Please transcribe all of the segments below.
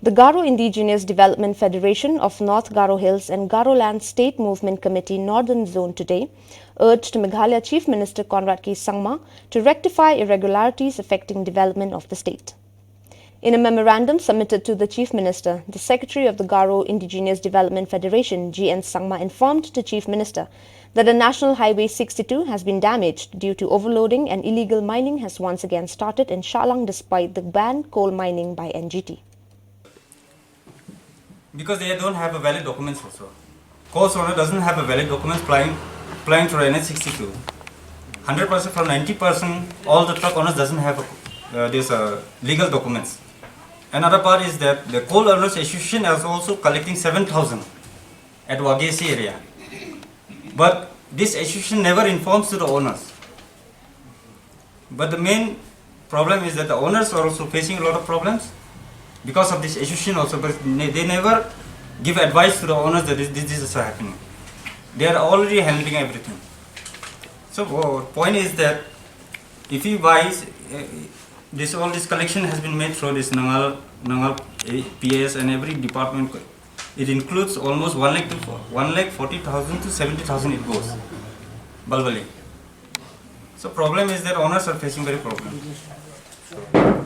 The Garo Indigenous Development Federation of North Garo Hills and Garo Land State Movement Committee Northern Zone today urged Meghalaya Chief Minister Conrad K. Sangma to rectify irregularities affecting development of the state. In a memorandum submitted to the Chief Minister, the Secretary of the Garo Indigenous Development Federation, G.N. Sangma, informed the Chief Minister that the National Highway 62 has been damaged due to overloading and illegal mining has once again started in Shillong despite the banned coal mining by NGT. Because they don't have a valid documents also. Coast owner doesn't have a valid documents applying for NH62. 100% from 90%, all the truck owners doesn't have this legal documents. Another part is that the coal owners association is also collecting 7,000 at Wagesi area. But this association never informs to the owners. But the main problem is that the owners are also facing a lot of problems because of this association also, but they never give advice to the owners that this is happening. They are already handling everything. So point is that if you buy all this collection has been made through this Nangal PS and every department. It includes almost 1,40,000 to 70,000 it goes, Balbali. So problem is that owners are facing very problem.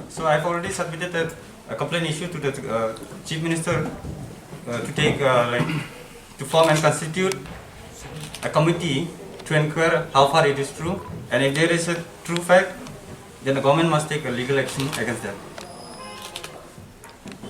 So I've already submitted a complaint issue to the Chief Minister to take to form and constitute a committee to inquire how far it is true, and if there is a true fact, then the government must take a legal action against that.